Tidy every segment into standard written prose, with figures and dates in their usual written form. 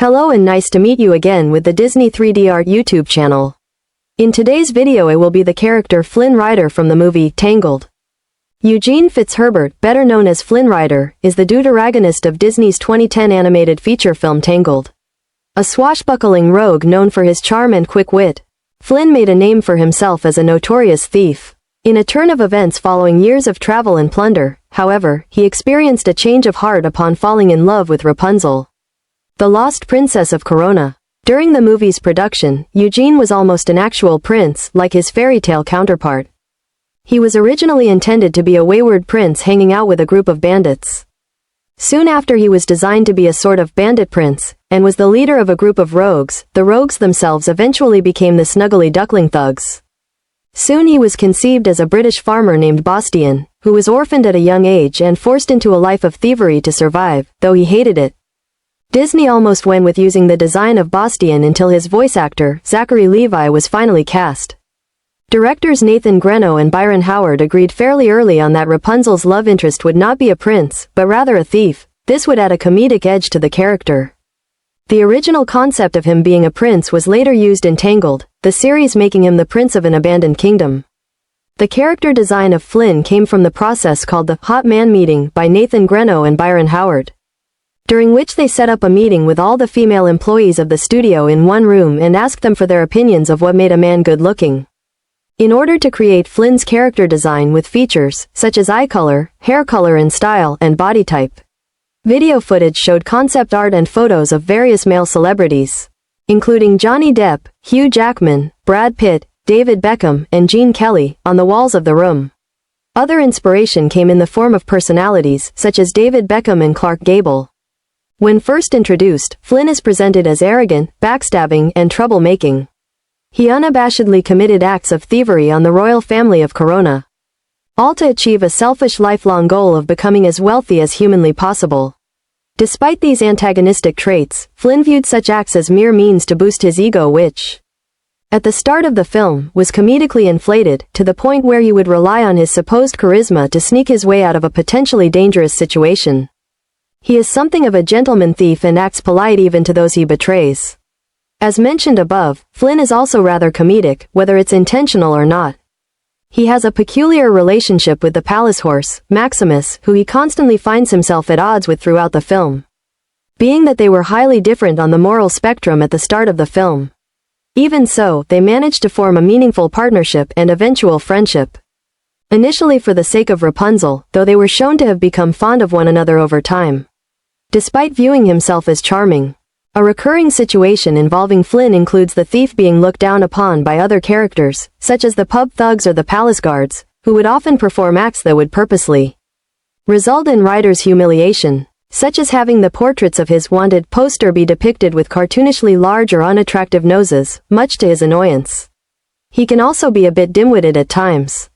Hello and nice to meet you again with the Disney 3D Art YouTube channel. In today's video I will be the character Flynn Rider from the movie Tangled. Eugene Fitzherbert, better known as Flynn Rider, is the deuteragonist of Disney's 2010 animated feature film Tangled. A swashbuckling rogue known for his charm and quick wit, Flynn made a name for himself as a notorious thief. In a turn of events following years of travel and plunder, however, he experienced a change of heart upon falling in love with Rapunzel, the lost princess of Corona. During the movie's production, Eugene was almost an actual prince, like his fairy tale counterpart. He was originally intended to be a wayward prince hanging out with a group of bandits. Soon after he was designed to be a sort of bandit prince, and was the leader of a group of rogues. The rogues themselves eventually became the Snuggly Duckling Thugs. Soon he was conceived as a British farmer named Bastian, who was orphaned at a young age and forced into a life of thievery to survive, though he hated it. Disney almost went with using the design of Bastian until his voice actor, Zachary Levi, was finally cast. Directors Nathan Greno and Byron Howard agreed fairly early on that Rapunzel's love interest would not be a prince, but rather a thief. This would add a comedic edge to the character. The original concept of him being a prince was later used in Tangled, the series making him the prince of an abandoned kingdom. The character design of Flynn came from the process called the Hot Man Meeting by Nathan Greno and Byron Howard, during which they set up a meeting with all the female employees of the studio in one room and asked them for their opinions of what made a man good-looking. In order to create Flynn's character design with features such as eye color, hair color and style, and body type, video footage showed concept art and photos of various male celebrities, including Johnny Depp, Hugh Jackman, Brad Pitt, David Beckham, and Gene Kelly, on the walls of the room. Other inspiration came in the form of personalities such as David Beckham and Clark Gable. When first introduced, Flynn is presented as arrogant, backstabbing, and troublemaking. He unabashedly committed acts of thievery on the royal family of Corona, all to achieve a selfish lifelong goal of becoming as wealthy as humanly possible. Despite these antagonistic traits, Flynn viewed such acts as mere means to boost his ego, which, at the start of the film, was comedically inflated, to the point where he would rely on his supposed charisma to sneak his way out of a potentially dangerous situation. He is something of a gentleman thief and acts polite even to those he betrays. As mentioned above, Flynn is also rather comedic, whether it's intentional or not. He has a peculiar relationship with the palace horse, Maximus, who he constantly finds himself at odds with throughout the film, being that they were highly different on the moral spectrum at the start of the film. Even so, they managed to form a meaningful partnership and eventual friendship. Initially for the sake of Rapunzel, though they were shown to have become fond of one another over time, despite viewing himself as charming. A recurring situation involving Flynn includes the thief being looked down upon by other characters, such as the pub thugs or the palace guards, who would often perform acts that would purposely result in Ryder's humiliation, such as having the portraits of his wanted poster be depicted with cartoonishly large or unattractive noses, much to his annoyance. He can also be a bit dim-witted at times.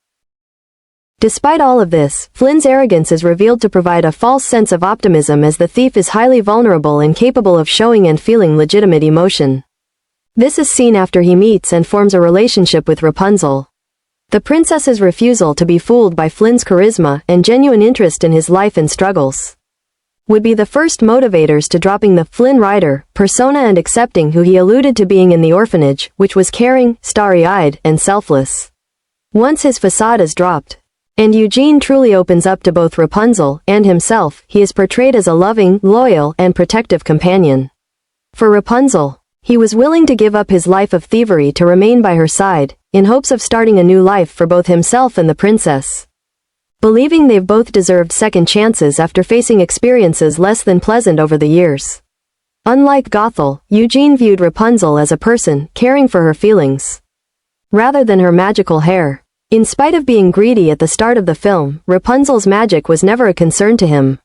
Despite all of this, Flynn's arrogance is revealed to provide a false sense of optimism, as the thief is highly vulnerable and capable of showing and feeling legitimate emotion. This is seen after he meets and forms a relationship with Rapunzel. The princess's refusal to be fooled by Flynn's charisma and genuine interest in his life and struggles would be the first motivators to dropping the Flynn Rider persona and accepting who he alluded to being in the orphanage, which was caring, starry-eyed, and selfless. Once his facade is dropped, and Eugene truly opens up to both Rapunzel and himself, he is portrayed as a loving, loyal, and protective companion. For Rapunzel, he was willing to give up his life of thievery to remain by her side, in hopes of starting a new life for both himself and the princess, believing they've both deserved second chances after facing experiences less than pleasant over the years. Unlike Gothel, Eugene viewed Rapunzel as a person caring for her feelings, rather than her magical hair. In spite of being greedy at the start of the film, Rapunzel's magic was never a concern to him.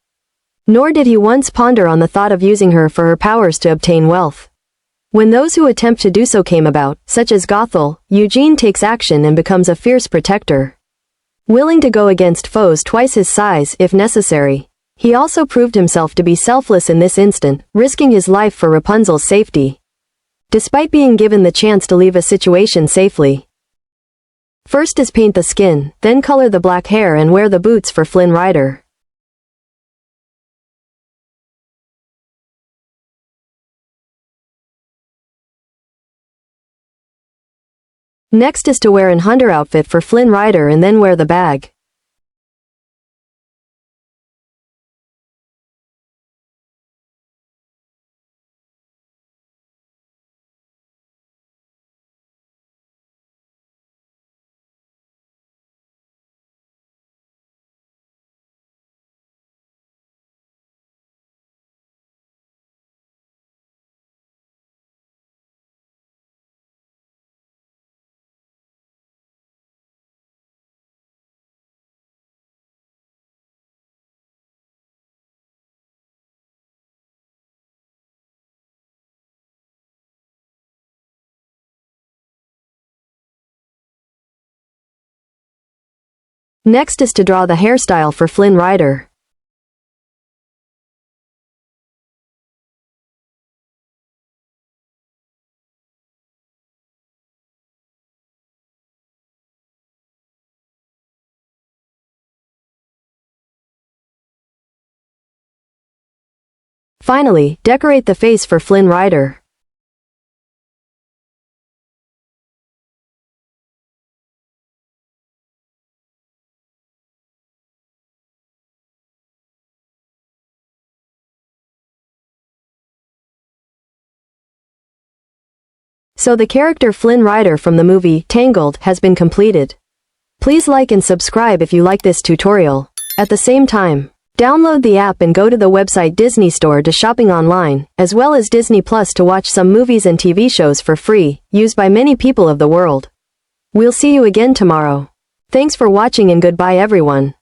Nor did he once ponder on the thought of using her for her powers to obtain wealth. When those who attempt to do so came about, such as Gothel, Eugene takes action and becomes a fierce protector, willing to go against foes twice his size if necessary. He also proved himself to be selfless in this instant, risking his life for Rapunzel's safety, despite being given the chance to leave a situation safely. First is paint the skin, then color the black hair and wear the boots for Flynn Rider. Next is to wear an hunter outfit for Flynn Rider and then wear the bag. Next is to draw the hairstyle for Flynn Rider. Finally, decorate the face for Flynn Rider. So the character Flynn Rider from the movie Tangled has been completed. Please like and subscribe if you like this tutorial. At the same time, download the app and go to the website DisneyStore to shopping online, as well as Disney Plus to watch some movies and TV shows for free, used by many people of the world. We'll see you again tomorrow. Thanks for watching and goodbye everyone.